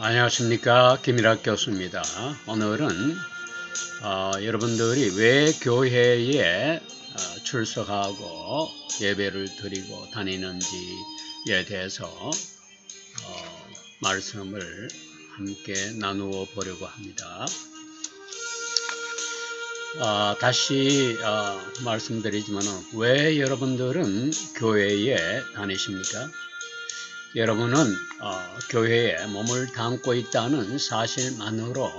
안녕하십니까, 김일학 교수입니다. 오늘은 여러분들이 왜 교회에 출석하고 예배를 드리고 다니는지에 대해서 말씀을 함께 나누어 보려고 합니다. 다시 말씀드리지만 왜 여러분들은 교회에 다니십니까? 여러분은 교회에 몸을 담고 있다는 사실만으로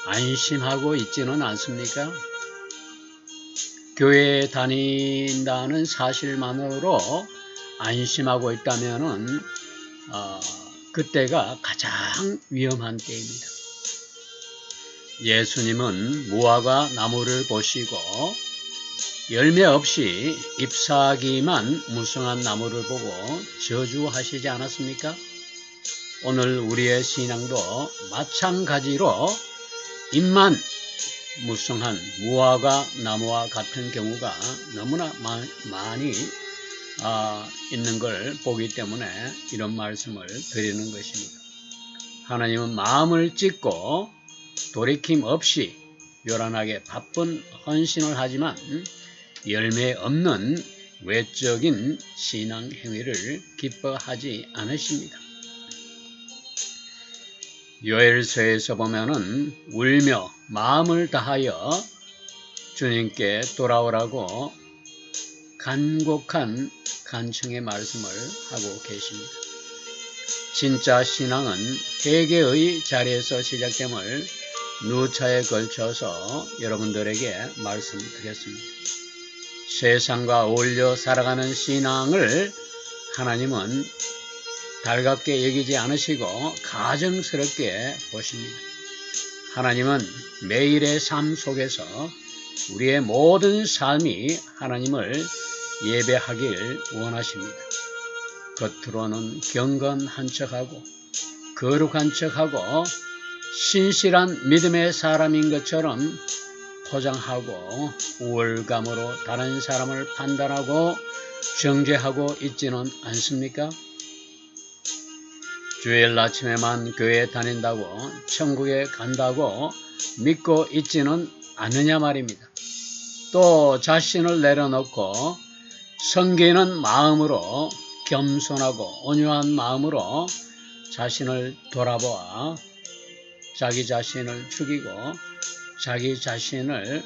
안심하고 있지는 않습니까? 교회에 다닌다는 사실만으로 안심하고 있다면은 그때가 가장 위험한 때입니다. 예수님은 무화과 나무를 보시고 열매 없이 잎사귀만 무성한 나무를 보고 저주하시지 않았습니까? 오늘 우리의 신앙도 마찬가지로 잎만 무성한 무화과 나무와 같은 경우가 너무나 많이 있는 걸 보기 때문에 이런 말씀을 드리는 것입니다. 하나님은 마음을 찢고 돌이킴 없이 요란하게 바쁜 헌신을 하지만 열매 없는 외적인 신앙 행위를 기뻐하지 않으십니다. 요엘서에서 보면은 울며 마음을 다하여 주님께 돌아오라고 간곡한 간청의 말씀을 하고 계십니다. 진짜 신앙은 회개의 자리에서 시작됨을 누차에 걸쳐서 여러분들에게 말씀드렸습니다. 세상과 어울려 살아가는 신앙을 하나님은 달갑게 여기지 않으시고 가정스럽게 보십니다. 하나님은 매일의 삶 속에서 우리의 모든 삶이 하나님을 예배하길 원하십니다. 겉으로는 경건한 척하고 거룩한 척하고 신실한 믿음의 사람인 것처럼 포장하고 우월감으로 다른 사람을 판단하고 정죄하고 있지는 않습니까? 주일 아침에만 교회에 다닌다고 천국에 간다고 믿고 있지는 않느냐 말입니다. 또 자신을 내려놓고 섬기는 마음으로 겸손하고 온유한 마음으로 자신을 돌아보아 자기 자신을 죽이고 자기 자신을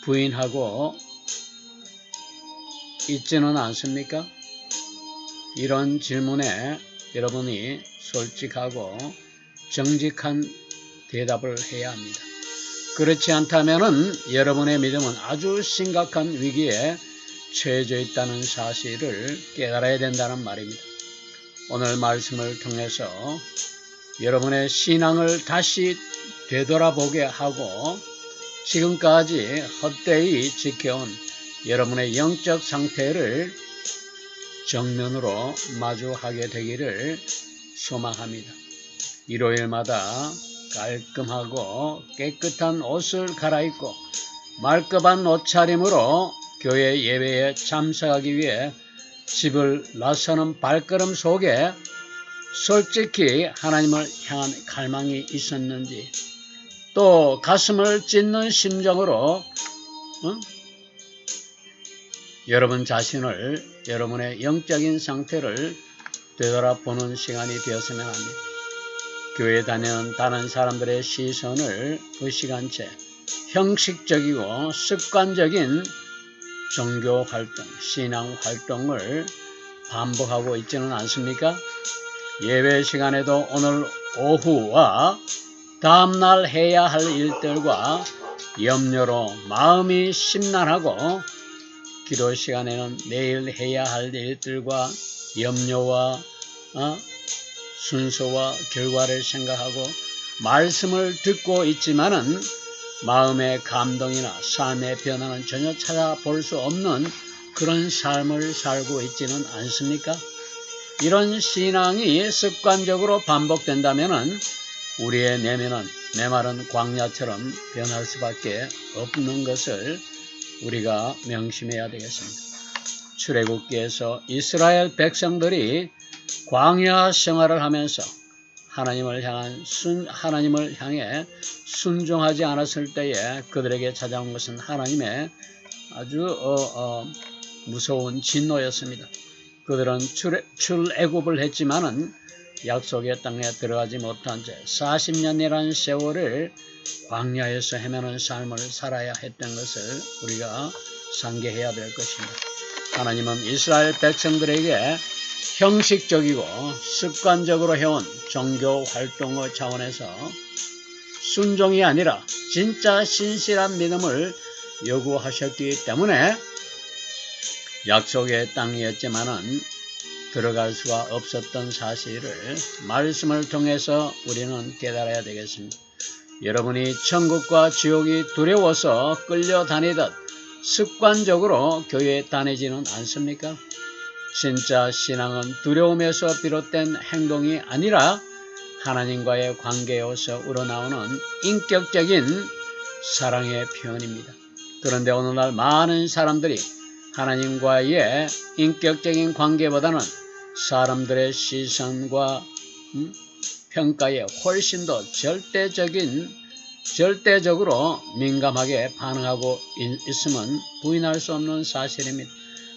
부인하고 있지는 않습니까? 이런 질문에 여러분이 솔직하고 정직한 대답을 해야 합니다. 그렇지 않다면 여러분의 믿음은 아주 심각한 위기에 처해져 있다는 사실을 깨달아야 된다는 말입니다. 오늘 말씀을 통해서 여러분의 신앙을 다시 되돌아보게 하고 지금까지 헛되이 지켜온 여러분의 영적 상태를 정면으로 마주하게 되기를 소망합니다. 일요일마다 깔끔하고 깨끗한 옷을 갈아입고 말끔한 옷차림으로 교회 예배에 참석하기 위해 집을 나서는 발걸음 속에 솔직히 하나님을 향한 갈망이 있었는지 또 가슴을 찢는 심정으로 여러분 자신을 여러분의 영적인 상태를 되돌아보는 시간이 되었으면 합니다. 교회에 다니는 다른 사람들의 시선을 의식한 채 형식적이고 습관적인 종교 활동, 신앙 활동을 반복하고 있지는 않습니까? 예배 시간에도 오늘 오후와 다음날 해야 할 일들과 염려로 마음이 심란하고 기도 시간에는 내일 해야 할 일들과 염려와 순서와 결과를 생각하고 말씀을 듣고 있지만은 마음의 감동이나 삶의 변화는 전혀 찾아볼 수 없는 그런 삶을 살고 있지는 않습니까? 이런 신앙이 습관적으로 반복된다면은 우리의 내면은 메마른 광야처럼 변할 수밖에 없는 것을 우리가 명심해야 되겠습니다. 출애굽기에서 이스라엘 백성들이 광야 생활을 하면서 하나님을 향해 순종하지 않았을 때에 그들에게 찾아온 것은 하나님의 아주 무서운 진노였습니다. 그들은 출애굽을 했지만은 약속의 땅에 들어가지 못한 채 40년이라는 세월을 광야에서 헤매는 삶을 살아야 했던 것을 우리가 상기해야 될 것입니다. 하나님은 이스라엘 백성들에게 형식적이고 습관적으로 해온 종교 활동의 차원에서 순종이 아니라 진짜 신실한 믿음을 요구하셨기 때문에 약속의 땅이었지만은 들어갈 수가 없었던 사실을 말씀을 통해서 우리는 깨달아야 되겠습니다. 여러분이 천국과 지옥이 두려워서 끌려다니듯 습관적으로 교회에 다니지는 않습니까? 진짜 신앙은 두려움에서 비롯된 행동이 아니라 하나님과의 관계에서 우러나오는 인격적인 사랑의 표현입니다. 그런데 오늘날 많은 사람들이 하나님과의 인격적인 관계보다는 사람들의 시선과 평가에 훨씬 더 절대적으로 민감하게 반응하고 있음은 부인할 수 없는 사실입니다.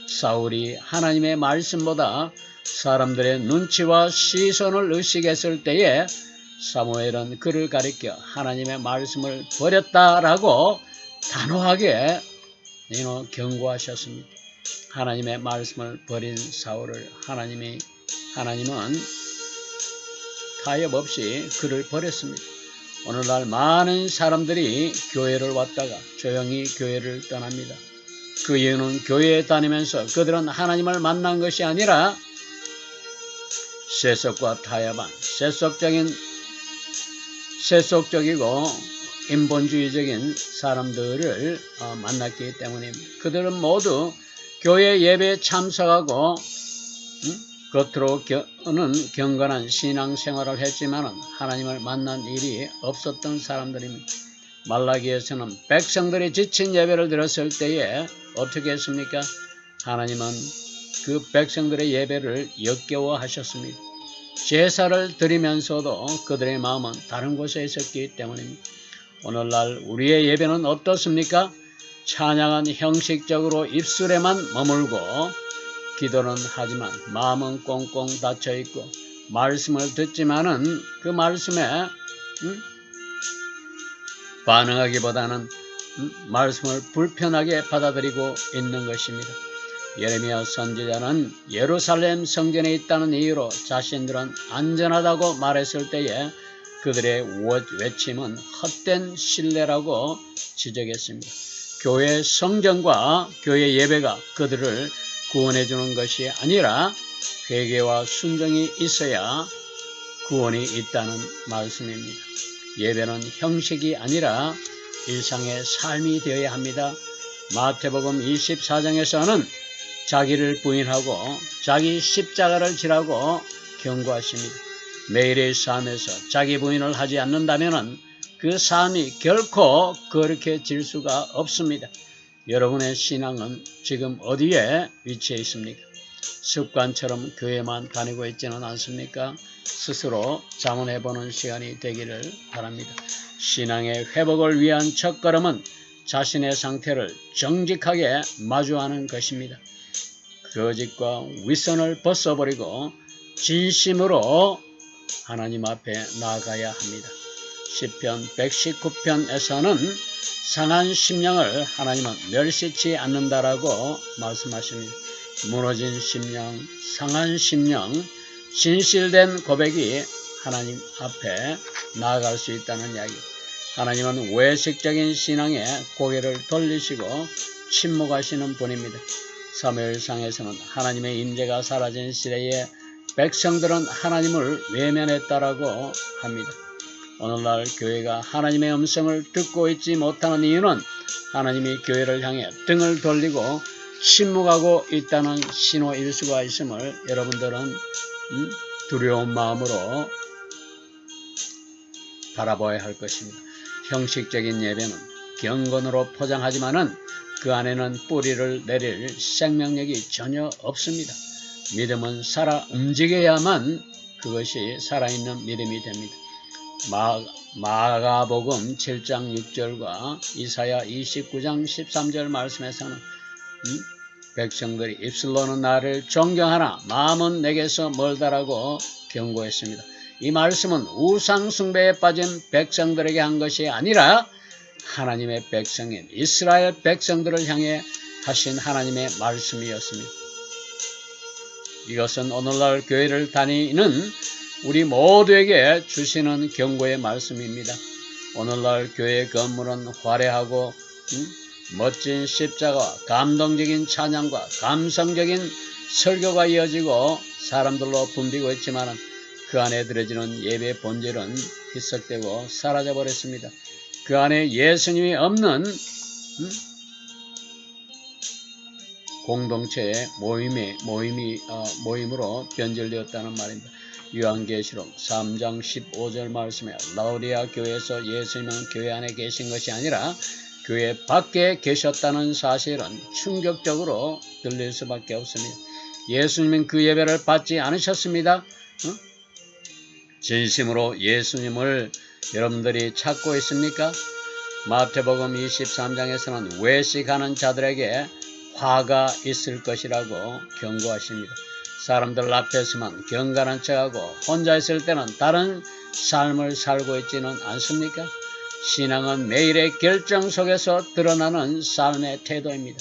사울이 하나님의 말씀보다 사람들의 눈치와 시선을 의식했을 때에 사무엘은 그를 가리켜 하나님의 말씀을 버렸다라고 단호하게 경고하셨습니다. 하나님의 말씀을 버린 사울을 하나님은 타협 없이 그를 버렸습니다. 오늘날 많은 사람들이 교회를 왔다가 조용히 교회를 떠납니다. 그 이유는 교회에 다니면서 그들은 하나님을 만난 것이 아니라 세속과 타협한 세속적이고 인본주의적인 사람들을 만났기 때문입니다. 그들은 모두 교회 예배에 참석하고 겉으로는 경건한 신앙생활을 했지만 하나님을 만난 일이 없었던 사람들입니다. 말라기에서는 백성들이 지친 예배를 드렸을 때에 어떻게 했습니까? 하나님은 그 백성들의 예배를 역겨워하셨습니다. 제사를 드리면서도 그들의 마음은 다른 곳에 있었기 때문입니다. 오늘날 우리의 예배는 어떻습니까? 찬양은 형식적으로 입술에만 머물고 기도는 하지만 마음은 꽁꽁 닫혀있고 말씀을 듣지만은 그 말씀에 반응하기보다는 말씀을 불편하게 받아들이고 있는 것입니다. 예레미야 선지자는 예루살렘 성전에 있다는 이유로 자신들은 안전하다고 말했을 때에 그들의 외침은 헛된 신뢰라고 지적했습니다. 교회 성전과 교회 예배가 그들을 구원해 주는 것이 아니라 회개와 순종이 있어야 구원이 있다는 말씀입니다. 예배는 형식이 아니라 일상의 삶이 되어야 합니다. 마태복음 24장에서는 자기를 부인하고 자기 십자가를 지라고 경고하십니다. 매일의 삶에서 자기 부인을 하지 않는다면 그 삶이 결코 그렇게 질 수가 없습니다. 여러분의 신앙은 지금 어디에 위치해 있습니까? 습관처럼 교회만 다니고 있지는 않습니까? 스스로 자문해보는 시간이 되기를 바랍니다. 신앙의 회복을 위한 첫걸음은 자신의 상태를 정직하게 마주하는 것입니다. 거짓과 윗선을 벗어버리고 진심으로 하나님 앞에 나아가야 합니다. 시편 119편에서는 상한 심령을 하나님은 멸시치 않는다라고 말씀하십니다. 무너진 심령, 상한 심령, 진실된 고백이 하나님 앞에 나아갈 수 있다는 이야기. 하나님은 외식적인 신앙에 고개를 돌리시고 침묵하시는 분입니다. 사무엘상에서는 하나님의 임재가 사라진 시대에 백성들은 하나님을 외면했다라고 합니다. 오늘날 교회가 하나님의 음성을 듣고 있지 못하는 이유는 하나님이 교회를 향해 등을 돌리고 침묵하고 있다는 신호일 수가 있음을 여러분들은 두려운 마음으로 바라봐야 할 것입니다. 형식적인 예배는 경건으로 포장하지만은 그 안에는 뿌리를 내릴 생명력이 전혀 없습니다. 믿음은 살아 움직여야만 그것이 살아있는 믿음이 됩니다. 마가복음 7장 6절과 이사야 29장 13절 말씀에서는 백성들이 입술로는 나를 존경하나 마음은 내게서 멀다라고 경고했습니다. 이 말씀은 우상 숭배에 빠진 백성들에게 한 것이 아니라 하나님의 백성인 이스라엘 백성들을 향해 하신 하나님의 말씀이었습니다. 이것은 오늘날 교회를 다니는 우리 모두에게 주시는 경고의 말씀입니다. 오늘날 교회 건물은 화려하고 멋진 십자가와 감동적인 찬양과 감성적인 설교가 이어지고 사람들로 붐비고 있지만 그 안에 들어지는 예배 본질은 희석되고 사라져버렸습니다. 그 안에 예수님이 없는 공동체의 모임으로 변질되었다는 말입니다. 요한계시록 3장 15절 말씀에 라오디아 교회에서 예수님은 교회 안에 계신 것이 아니라 교회 밖에 계셨다는 사실은 충격적으로 들릴 수밖에 없습니다. 예수님은 그 예배를 받지 않으셨습니다. 진심으로 예수님을 여러분들이 찾고 있습니까? 마태복음 23장에서는 외식하는 자들에게 화가 있을 것이라고 경고하십니다. 사람들 앞에서만 경건한 척하고 혼자 있을 때는 다른 삶을 살고 있지는 않습니까? 신앙은 매일의 결정 속에서 드러나는 삶의 태도입니다.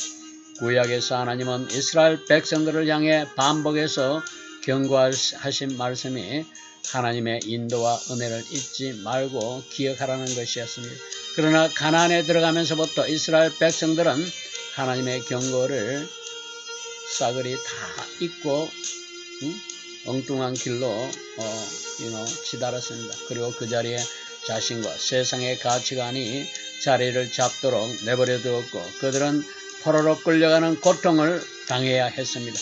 구약에서 하나님은 이스라엘 백성들을 향해 반복해서 경고하신 말씀이 하나님의 인도와 은혜를 잊지 말고 기억하라는 것이었습니다. 그러나 가나안에 들어가면서부터 이스라엘 백성들은 하나님의 경고를 싸그리 다 잊고 엉뚱한 길로 치달았습니다. 그리고 그 자리에 자신과 세상의 가치관이 자리를 잡도록 내버려 두었고 그들은 포로로 끌려가는 고통을 당해야 했습니다.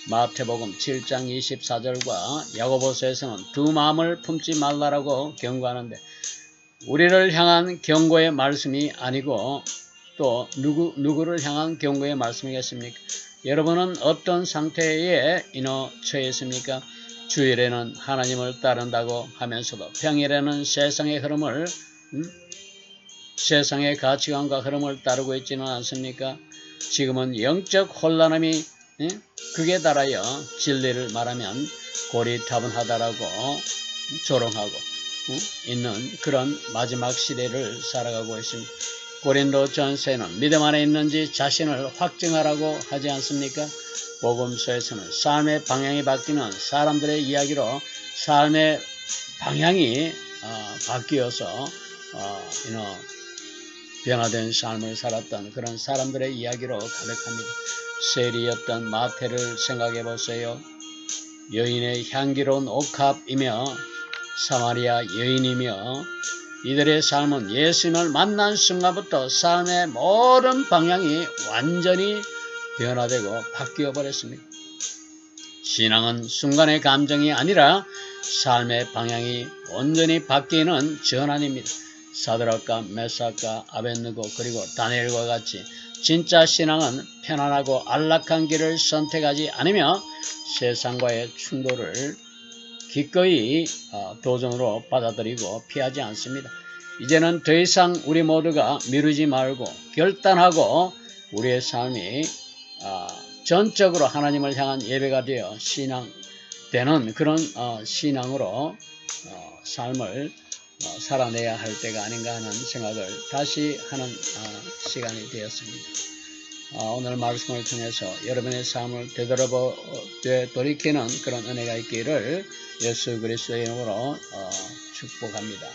마태복음 7장 24절과 야고보서에서는 두 마음을 품지 말라라고 경고하는데 우리를 향한 경고의 말씀이 아니고 또 누구를 향한 경고의 말씀이겠습니까? 여러분은 어떤 상태에 처해 있습니까? 주일에는 하나님을 따른다고 하면서도 평일에는 세상의 흐름을 세상의 가치관과 흐름을 따르고 있지는 않습니까? 지금은 영적 혼란함이 극에 달하여 진리를 말하면 고리타분하다라고 조롱하고 있는 그런 마지막 시대를 살아가고 있습니다. 고린도전서에는 믿음 안에 있는지 자신을 확증하라고 하지 않습니까? 복음서에서는 삶의 방향이 바뀌는 사람들의 이야기로 삶의 방향이 바뀌어서 변화된 삶을 살았던 그런 사람들의 이야기로 가득합니다. 세리였던 마태를 생각해 보세요. 여인의 향기로운 옥합이며 사마리아 여인이며 이들의 삶은 예수님을 만난 순간부터 삶의 모든 방향이 완전히 변화되고 바뀌어 버렸습니다. 신앙은 순간의 감정이 아니라 삶의 방향이 온전히 바뀌는 전환입니다. 사드락과 메삭과 아벳느고 그리고 다니엘과 같이 진짜 신앙은 편안하고 안락한 길을 선택하지 않으며 세상과의 충돌을 기꺼이 도전으로 받아들이고 피하지 않습니다. 이제는 더 이상 우리 모두가 미루지 말고 결단하고 우리의 삶이 전적으로 하나님을 향한 예배가 되어 신앙되는 그런 신앙으로 삶을 살아내야 할 때가 아닌가 하는 생각을 다시 하는 시간이 되었습니다. 오늘 말씀을 통해서 여러분의 삶을 되돌이키는 그런 은혜가 있기를 예수 그리스도의 이름으로 축복합니다.